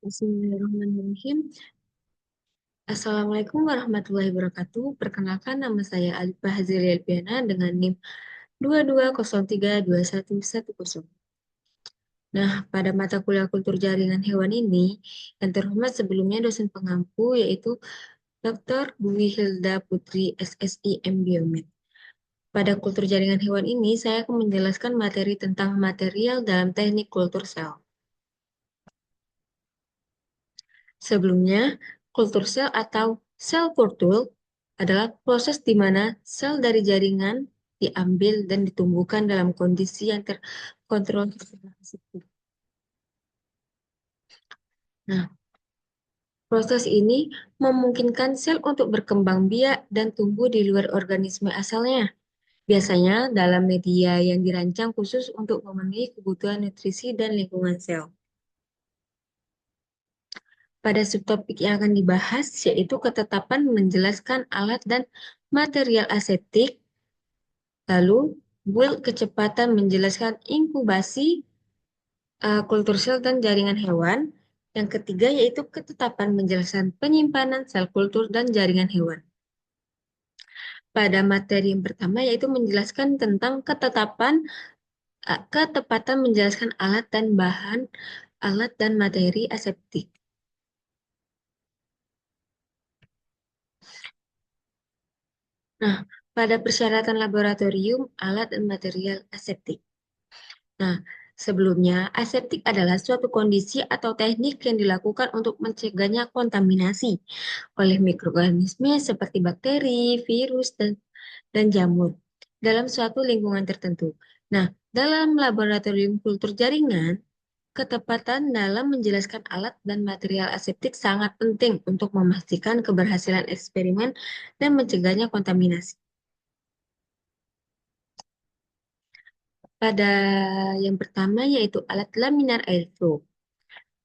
Bismillahirrahmanirrahim. Assalamualaikum warahmatullahi wabarakatuh. Perkenalkan, nama saya Alifah Haziri Alpiana dengan NIM 22032110. Nah, pada mata kuliah kultur jaringan hewan ini, yang terhormat sebelumnya dosen pengampu yaitu Dr. Dwi Hilda Putri SSI M Biomed. Pada kultur jaringan hewan ini, saya akan menjelaskan materi tentang material dalam teknik kultur sel. Sebelumnya, kultur sel atau sel kultur adalah proses di mana sel dari jaringan diambil dan ditumbuhkan dalam kondisi yang terkontrol secara aseptik. Nah, proses ini memungkinkan sel untuk berkembang biak dan tumbuh di luar organisme asalnya, biasanya dalam media yang dirancang khusus untuk memenuhi kebutuhan nutrisi dan lingkungan sel. Pada subtopik yang akan dibahas, yaitu ketetapan menjelaskan alat dan material aseptik. Lalu, build kecepatan menjelaskan inkubasi, kultur sel dan jaringan hewan. Yang ketiga yaitu ketetapan menjelaskan penyimpanan sel kultur dan jaringan hewan. Pada materi yang pertama yaitu menjelaskan tentang ketepatan menjelaskan alat dan bahan, alat dan materi aseptik. Nah, pada persyaratan laboratorium, alat dan material aseptik. Nah, sebelumnya, aseptik adalah suatu kondisi atau teknik yang dilakukan untuk mencegahnya kontaminasi oleh mikroorganisme seperti bakteri, virus, dan jamur dalam suatu lingkungan tertentu. Nah, dalam laboratorium kultur jaringan, ketepatan dalam menjelaskan alat dan material aseptik sangat penting untuk memastikan keberhasilan eksperimen dan mencegahnya kontaminasi. Pada yang pertama yaitu alat laminar airflow.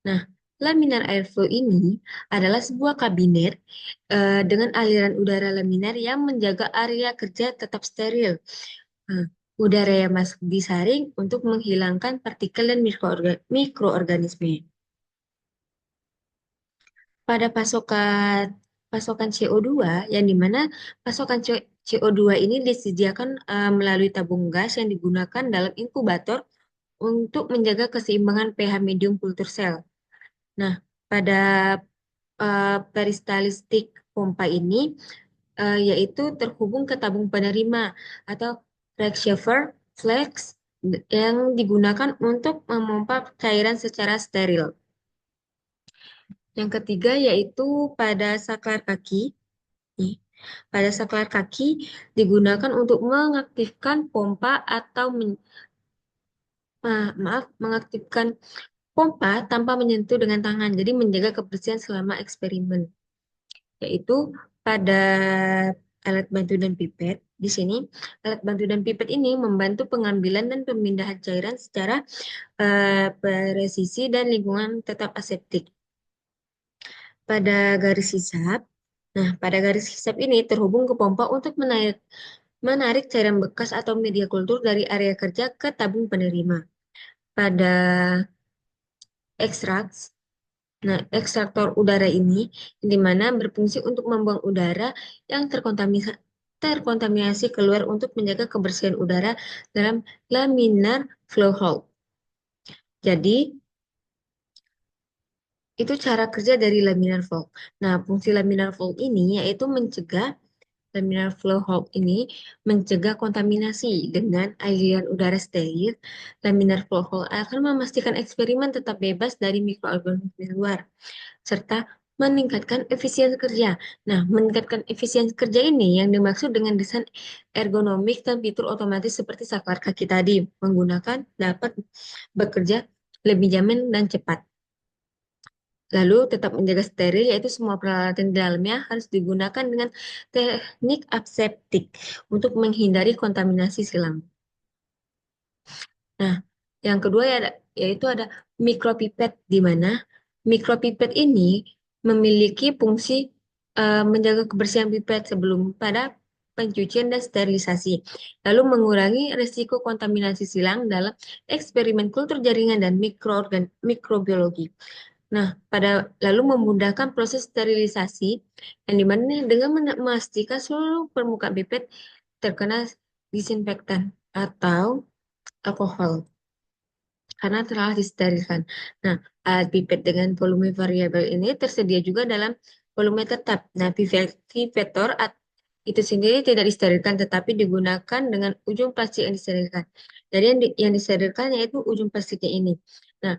Nah, laminar airflow ini adalah sebuah kabinet dengan aliran udara laminar yang menjaga area kerja tetap steril. Nah, udara yang masuk disaring untuk menghilangkan partikel dan mikroorganisme. Pada pasokan CO2, yang dimana pasokan CO2 ini disediakan melalui tabung gas yang digunakan dalam inkubator untuk menjaga keseimbangan pH medium kultur sel. Nah, pada peristalistik pompa ini yaitu terhubung ke tabung penerima atau Rackshafer Flex yang digunakan untuk memompa cairan secara steril. Yang ketiga yaitu pada saklar kaki. Nih, pada saklar kaki digunakan untuk mengaktifkan pompa atau mengaktifkan pompa tanpa menyentuh dengan tangan, jadi menjaga kebersihan selama eksperimen. Yaitu pada alat bantu dan pipet. Di sini, alat bantu dan pipet ini membantu pengambilan dan pemindahan cairan secara presisi dan lingkungan tetap aseptik. Pada garis hisap, pada garis hisap ini terhubung ke pompa untuk menarik cairan bekas atau media kultur dari area kerja ke tabung penerima. Pada ekstraks, ekstraktor udara ini di mana berfungsi untuk membuang udara yang terkontaminasi keluar untuk menjaga kebersihan udara dalam laminar flow hole. Jadi, itu cara kerja dari laminar flow. Nah, fungsi laminar flow ini yaitu laminar flow hole ini mencegah kontaminasi dengan aliran udara steril. Laminar flow hole akan memastikan eksperimen tetap bebas dari mikroorganisme luar serta meningkatkan efisiensi kerja. Nah, meningkatkan efisiensi kerja ini yang dimaksud dengan desain ergonomik dan fitur otomatis seperti saklar kaki tadi, menggunakan dapat bekerja lebih nyaman dan cepat. Lalu tetap menjaga steril, yaitu semua peralatan di dalamnya harus digunakan dengan teknik aseptik untuk menghindari kontaminasi silang. Nah, yang kedua yaitu ada mikropipet, di mana mikropipet ini memiliki fungsi menjaga kebersihan pipet sebelum pada pencucian dan sterilisasi, lalu mengurangi risiko kontaminasi silang dalam eksperimen kultur jaringan dan mikrobiologi. Nah, lalu memudahkan proses sterilisasi yang dimana dengan memastikan seluruh permukaan pipet terkena disinfektan atau alkohol karena telah disterilkan. Nah, alat pipet dengan volume variabel ini tersedia juga dalam volume tetap. Nah, pipetor itu sendiri tidak disterilkan tetapi digunakan dengan ujung plastik yang disterilkan. Jadi yang disterilkan yaitu ujung plastiknya ini. Nah,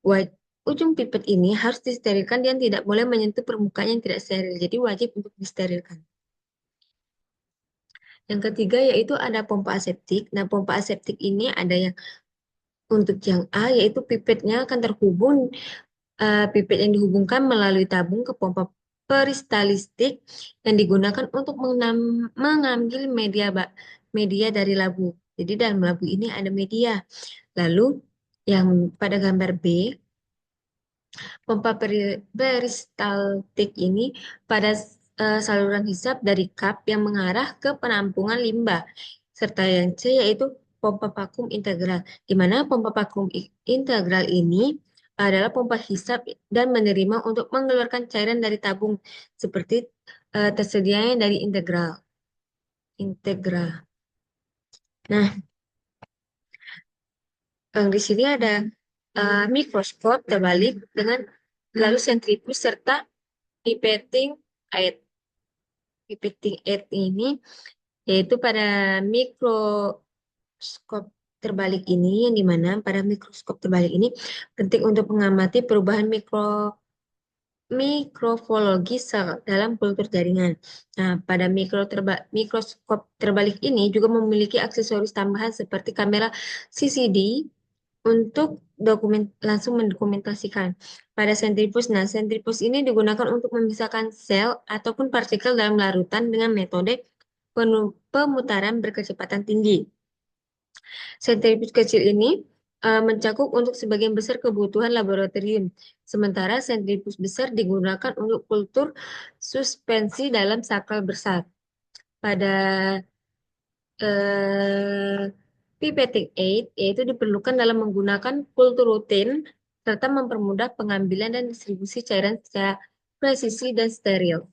Wa- ujung pipet ini harus disterilkan dan tidak boleh menyentuh permukaan yang tidak steril. Jadi wajib untuk disterilkan. Yang ketiga yaitu ada pompa aseptik. Nah, pompa aseptik ini ada yang untuk yang A yaitu pipetnya akan terhubung pipet yang dihubungkan melalui tabung ke pompa peristalistik yang digunakan untuk mengambil media dari labu. Jadi dalam labu ini ada media. Lalu yang pada gambar B pompa peristaltik ini pada saluran hisap dari kap yang mengarah ke penampungan limbah, serta yang C yaitu pompa vakum integral, di mana pompa vakum integral ini adalah pompa hisap dan menerima untuk mengeluarkan cairan dari tabung seperti tersedianya dari integral. Integral. Nah, di sini ada mikroskop terbalik dengan lalu sentrifuge serta pipetting aid. Pipetting aid ini yaitu pada mikroskop terbalik ini yang dimana pada mikroskop terbalik ini penting untuk mengamati perubahan mikrofologi sel dalam kultur jaringan. Nah, pada mikroskop terbalik ini juga memiliki aksesoris tambahan seperti kamera CCD untuk langsung mendokumentasikan. Pada sentrifus, nah sentrifus ini digunakan untuk memisahkan sel ataupun partikel dalam larutan dengan metode pemutaran berkecepatan tinggi. Sentrifus kecil ini mencakup untuk sebagian besar kebutuhan laboratorium, sementara sentrifus besar digunakan untuk kultur suspensi dalam sakral besar. Pada eh, pipetting aid yaitu diperlukan dalam menggunakan kultur rutin serta mempermudah pengambilan dan distribusi cairan secara presisi dan steril.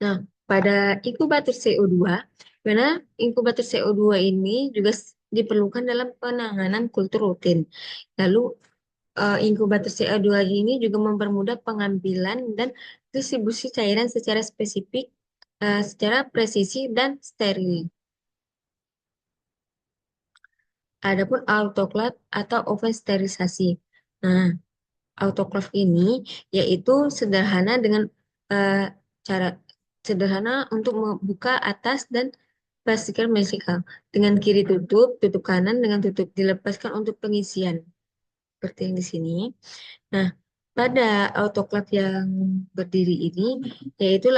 Nah, pada inkubator CO2, karena inkubator CO2 ini juga diperlukan dalam penanganan kultur rutin. Lalu, inkubator CO2 ini juga mempermudah pengambilan dan distribusi cairan secara spesifik, secara presisi dan steril. Adapun autoclave atau oven sterilisasi. Nah, autoclave ini yaitu sederhana dengan eh, cara sederhana untuk membuka atas dan pastikan vertikal. Dengan kiri tutup, tutup kanan dengan tutup dilepaskan untuk pengisian. Seperti yang di sini. Nah, pada autoclave yang berdiri ini yaitu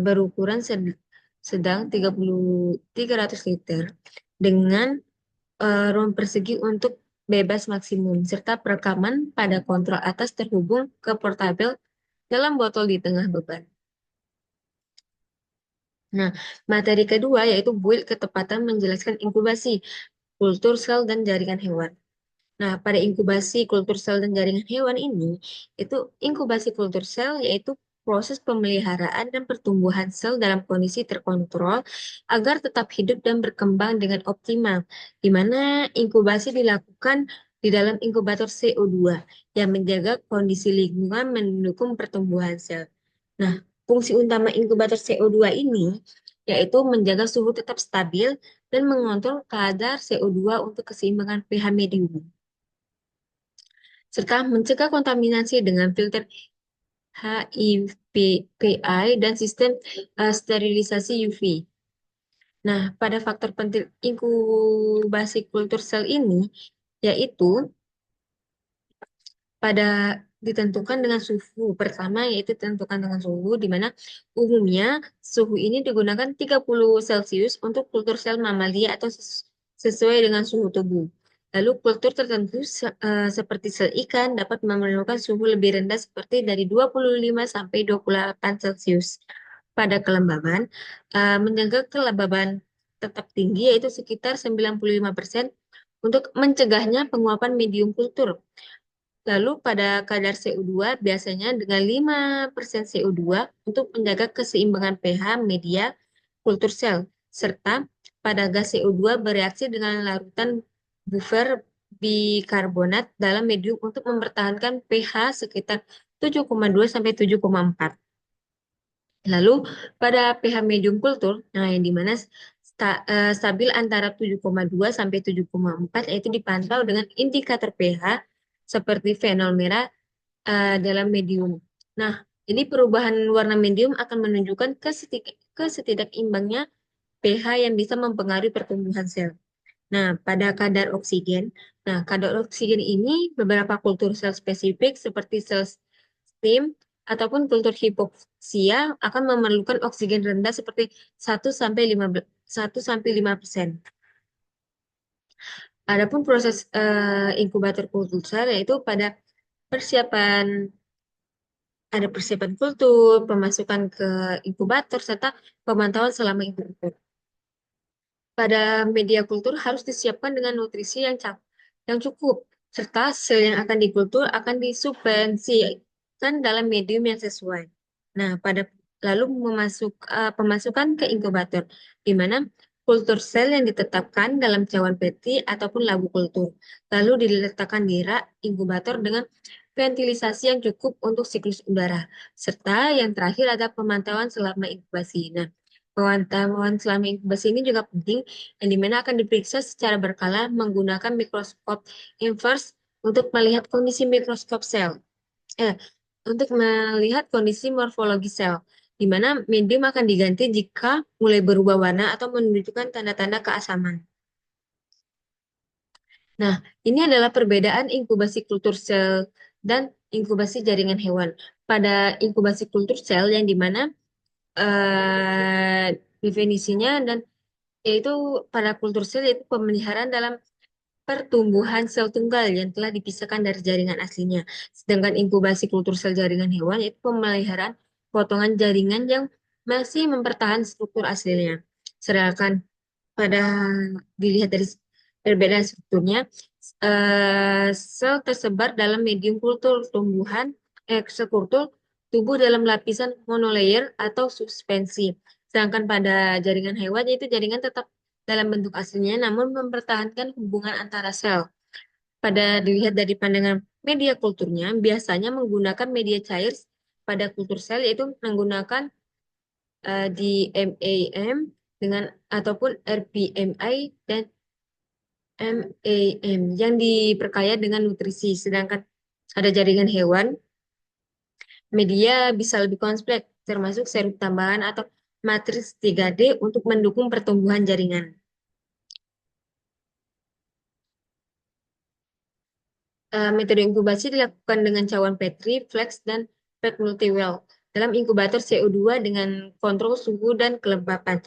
berukuran sedang 300 liter dengan ruang persegi untuk bebas maksimum, serta perekaman pada kontrol atas terhubung ke portabel dalam botol di tengah beban. Nah, materi kedua yaitu build ketepatan menjelaskan inkubasi, kultur sel, dan jaringan hewan. Nah, pada inkubasi kultur sel dan jaringan hewan ini, itu inkubasi kultur sel yaitu proses pemeliharaan dan pertumbuhan sel dalam kondisi terkontrol agar tetap hidup dan berkembang dengan optimal, di mana inkubasi dilakukan di dalam inkubator CO2 yang menjaga kondisi lingkungan mendukung pertumbuhan sel. Nah, fungsi utama inkubator CO2 ini yaitu menjaga suhu tetap stabil dan mengontrol kadar CO2 untuk keseimbangan pH medium serta mencegah kontaminasi dengan filter HIPPI dan sistem sterilisasi UV. Nah, pada faktor penting inkubasi kultur sel ini, yaitu pada ditentukan dengan suhu. Pertama, yaitu ditentukan dengan suhu, di mana umumnya suhu ini digunakan 30 Celcius untuk kultur sel mamalia atau sesuai dengan suhu tubuh. Lalu kultur tertentu seperti sel ikan dapat memerlukan suhu lebih rendah seperti dari 25 sampai 28 Celcius. Pada kelembaban, menjaga kelembaban tetap tinggi yaitu sekitar 95% untuk mencegahnya penguapan medium kultur. Lalu pada kadar CO2 biasanya dengan 5% CO2 untuk menjaga keseimbangan pH media kultur sel, serta pada gas CO2 bereaksi dengan larutan buffer bikarbonat dalam medium untuk mempertahankan pH sekitar 7,2 sampai 7,4. Lalu pada pH medium kultur, nah yang dimana stabil antara 7,2 sampai 7,4 yaitu dipantau dengan indikator pH seperti fenol merah dalam medium. Nah, ini perubahan warna medium akan menunjukkan kesetidakimbangnya pH yang bisa mempengaruhi pertumbuhan sel. Nah, pada kadar oksigen, kadar oksigen ini beberapa kultur sel spesifik seperti sel stem ataupun kultur hipoksia akan memerlukan oksigen rendah seperti 1 sampai 5%. Adapun proses inkubator kultur sel yaitu pada persiapan ada persiapan kultur, pemasukan ke inkubator serta pemantauan selama inkubator. Pada media kultur harus disiapkan dengan nutrisi yang cukup, serta sel yang akan dikultur akan disubvensikan dalam medium yang sesuai. Nah, lalu pemasukan ke inkubator, di mana kultur sel yang ditetapkan dalam cawan Petri ataupun labu kultur, lalu diletakkan di rak inkubator dengan ventilasi yang cukup untuk siklus udara, serta yang terakhir ada pemantauan selama inkubasi. Nah, pemantauan selama inkubasi ini juga penting, yang dimana akan diperiksa secara berkala menggunakan mikroskop inverse untuk melihat kondisi mikroskop sel, eh, untuk melihat kondisi morfologi sel, di mana medium akan diganti jika mulai berubah warna atau menunjukkan tanda-tanda keasaman. Nah, ini adalah perbedaan inkubasi kultur sel dan inkubasi jaringan hewan. Pada inkubasi kultur sel yang dimana definisinya dan yaitu pada kultur sel yaitu pemeliharaan dalam pertumbuhan sel tunggal yang telah dipisahkan dari jaringan aslinya. Sedangkan inkubasi kultur sel jaringan hewan yaitu pemeliharaan potongan jaringan yang masih mempertahankan struktur aslinya. Sedangkan pada dilihat dari perbedaan strukturnya, sel tersebar dalam medium kultur sel kultur tubuh dalam lapisan monolayer atau suspensi. Sedangkan pada jaringan hewan, yaitu jaringan tetap dalam bentuk aslinya, namun mempertahankan hubungan antara sel. Pada dilihat dari pandangan media kulturnya, biasanya menggunakan media cair pada kultur sel, yaitu menggunakan DMAM dengan ataupun RPMI dan MAM yang diperkaya dengan nutrisi. Sedangkan ada jaringan hewan, media bisa lebih kompleks, termasuk serum tambahan atau matriks 3D untuk mendukung pertumbuhan jaringan. Metode inkubasi dilakukan dengan cawan Petri, flex, dan pack multiwell dalam inkubator CO2 dengan kontrol suhu dan kelembapan.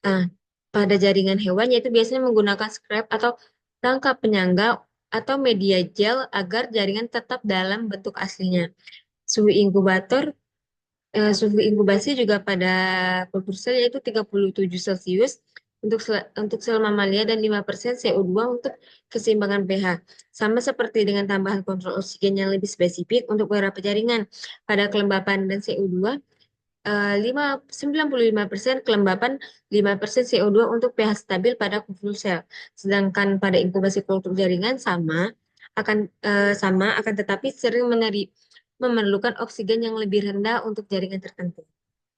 Nah, pada jaringan hewan yaitu biasanya menggunakan scrap atau rangka penyangga atau media gel agar jaringan tetap dalam bentuk aslinya. Suhu inkubator Suhu inkubasi juga pada kultur sel yaitu 37 Celcius untuk sel mamalia dan 5% CO2 untuk keseimbangan pH. Sama seperti dengan tambahan kontrol oksigen yang lebih spesifik untuk beberapa jaringan. Pada kelembapan dan CO2, 95% kelembapan, 5% CO2 untuk pH stabil pada kultur sel. Sedangkan pada inkubasi kultur jaringan sama akan tetapi sering memerlukan oksigen yang lebih rendah untuk jaringan tertentu.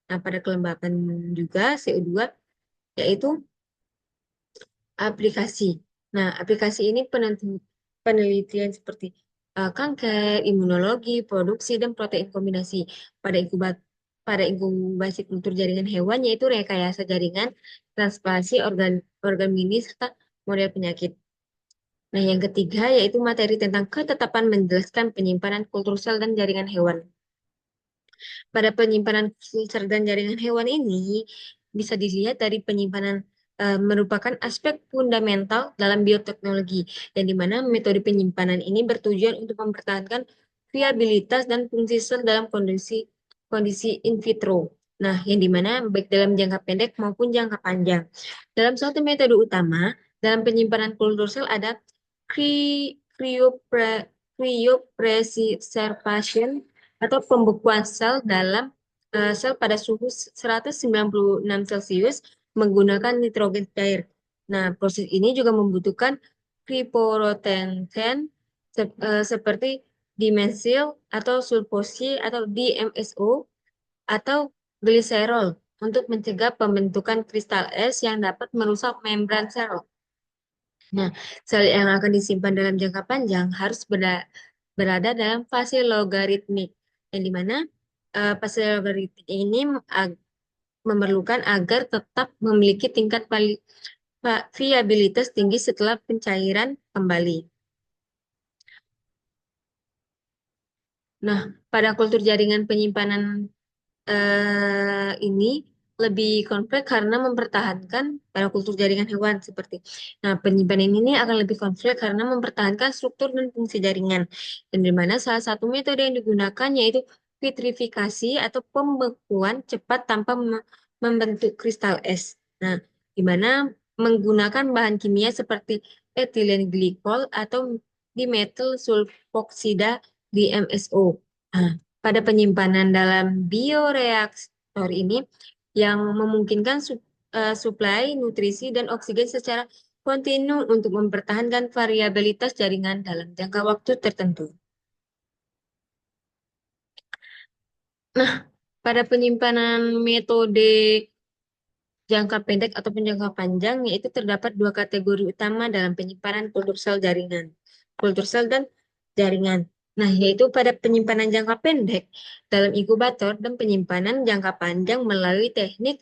Nah, pada kelembapan juga CO2 yaitu aplikasi. Nah, aplikasi ini penelitian seperti kanker, imunologi, produksi, dan protein kombinasi pada inkubasi kultur jaringan hewan yaitu rekayasa jaringan, transplantasi organ organ mini serta model penyakit. Nah, yang ketiga yaitu materi tentang ketetapan menjelaskan penyimpanan kultur sel dan jaringan hewan. Pada penyimpanan kultur dan jaringan hewan ini bisa dilihat dari penyimpanan merupakan aspek fundamental dalam bioteknologi, yang dimana metode penyimpanan ini bertujuan untuk mempertahankan viabilitas dan fungsi sel dalam kondisi kondisi in vitro. Nah, yang dimana baik dalam jangka pendek maupun jangka panjang. Dalam suatu metode utama dalam penyimpanan kultur sel ada Cryopre- cryopreservation atau pembekuan sel dalam sel pada suhu 196 Celcius menggunakan nitrogen cair. Nah, proses ini juga membutuhkan cryptoroktan seperti dimesil atau sulfosi atau DMSO atau gliserol untuk mencegah pembentukan kristal es yang dapat merusak membran sel. Nah, sel yang akan disimpan dalam jangka panjang harus berada dalam fase logaritmik, yang dimana fase logaritmik ini memerlukan agar tetap memiliki tingkat viabilitas tinggi setelah pencairan kembali. Nah, pada kultur jaringan penyimpanan ini lebih kompleks karena mempertahankan pada kultur jaringan hewan seperti. Nah, penyimpanan ini akan lebih kompleks karena mempertahankan struktur dan fungsi jaringan. Dan di mana salah satu metode yang digunakan yaitu vitrifikasi atau pembekuan cepat tanpa membentuk kristal es. Nah, di mana menggunakan bahan kimia seperti etilen glikol atau dimetil sulfoksida DMSO. Nah, pada penyimpanan dalam bioreaktor ini yang memungkinkan suplai nutrisi dan oksigen secara kontinu untuk mempertahankan variabilitas jaringan dalam jangka waktu tertentu. Nah, pada penyimpanan metode jangka pendek ataupun jangka panjang, yaitu terdapat dua kategori utama dalam penyimpanan kultur sel jaringan. Kultur sel dan jaringan. Nah, yaitu pada penyimpanan jangka pendek dalam inkubator dan penyimpanan jangka panjang melalui teknik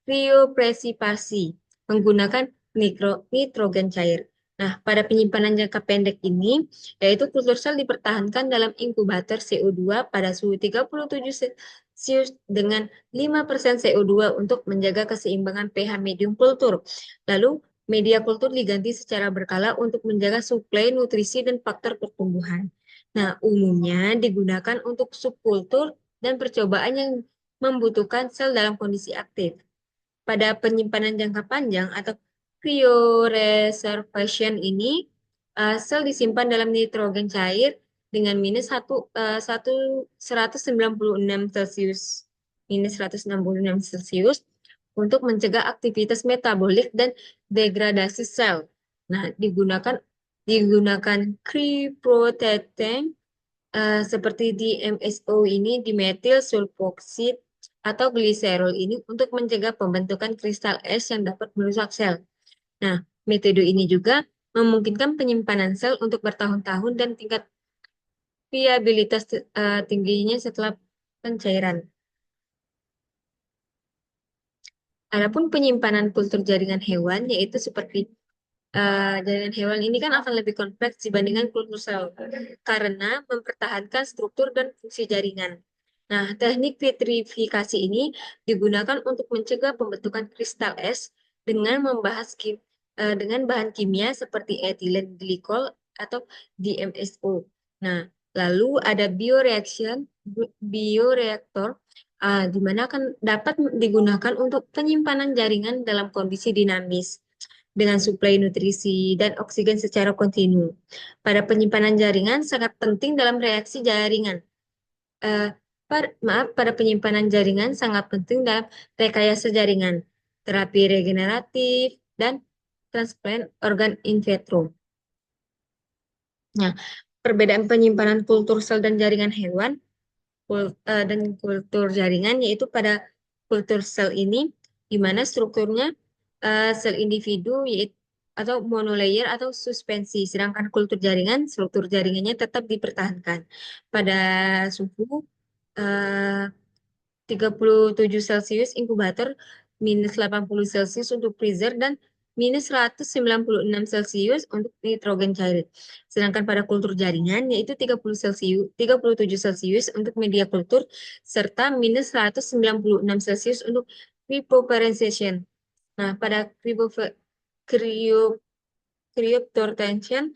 kriopresipasi menggunakan nitrogen cair. Nah, pada penyimpanan jangka pendek ini, yaitu kultur sel dipertahankan dalam inkubator CO2 pada suhu 37 Celcius dengan 5% CO2 untuk menjaga keseimbangan pH medium kultur. Lalu, media kultur diganti secara berkala untuk menjaga suplai nutrisi dan faktor pertumbuhan. Nah, umumnya digunakan untuk subkultur dan percobaan yang membutuhkan sel dalam kondisi aktif. Pada penyimpanan jangka panjang atau cryoreservation ini, sel disimpan dalam nitrogen cair dengan minus 196 Celcius, minus 166 Celcius untuk mencegah aktivitas metabolik dan degradasi sel. Nah, digunakan cryoprotein seperti di MSO ini, dimetil sulfoksid atau gliserol ini untuk mencegah pembentukan kristal es yang dapat merusak sel. Nah, metode ini juga memungkinkan penyimpanan sel untuk bertahun-tahun dan tingkat viabilitas tingginya setelah pencairan. Adapun penyimpanan kultur jaringan hewan yaitu seperti jaringan hewan ini kan akan lebih kompleks dibandingkan kultur sel karena mempertahankan struktur dan fungsi jaringan. Nah, teknik vitrifikasi ini digunakan untuk mencegah pembentukan kristal es dengan dengan bahan kimia seperti etilen glikol atau DMSO. Nah, lalu ada bioreaktor di mana akan dapat digunakan untuk penyimpanan jaringan dalam kondisi dinamis dengan suplai nutrisi dan oksigen secara kontinu. Pada penyimpanan jaringan sangat penting dalam reaksi jaringan. Eh, pada penyimpanan jaringan sangat penting dalam rekayasa jaringan, terapi regeneratif, dan transplant organ in vitro. Nah, perbedaan penyimpanan kultur sel dan jaringan hewan dan kultur jaringan yaitu pada kultur sel ini di mana strukturnya sel individu yaitu atau monolayer atau suspensi, sedangkan kultur jaringan struktur jaringannya tetap dipertahankan pada suhu eh, 37 Celcius inkubator, minus 80 Celcius untuk freezer, dan minus 196 Celcius untuk nitrogen cair. Sedangkan pada kultur jaringan yaitu 30 Celcius, 37 Celcius untuk media kultur, serta minus 196 Celcius untuk cryopreservation. Nah, pada cryoptortension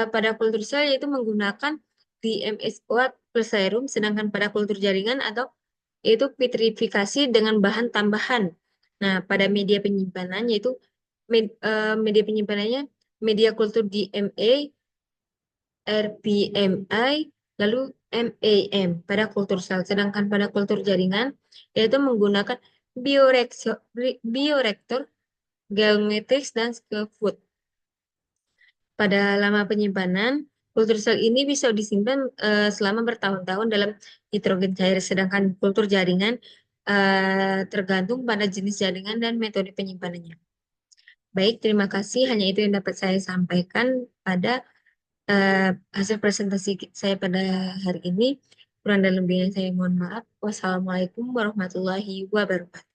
pada kultur sel yaitu menggunakan DMSO plus serum, sedangkan pada kultur jaringan atau yaitu vitrifikasi dengan bahan tambahan. Nah, pada media penyimpanan yaitu media penyimpanannya media kultur DMA, RPMI, lalu MAM pada kultur sel. Sedangkan pada kultur jaringan, yaitu menggunakan bioreaktor, bioreaktor, Galmatrix, dan scaffold. Pada lama penyimpanan, kultur sel ini bisa disimpan selama bertahun-tahun dalam nitrogen cair, sedangkan kultur jaringan tergantung pada jenis jaringan dan metode penyimpanannya. Baik, terima kasih. Hanya itu yang dapat saya sampaikan pada hasil presentasi saya pada hari ini. Kurang dan lebihnya saya mohon maaf. Wassalamualaikum warahmatullahi wabarakatuh.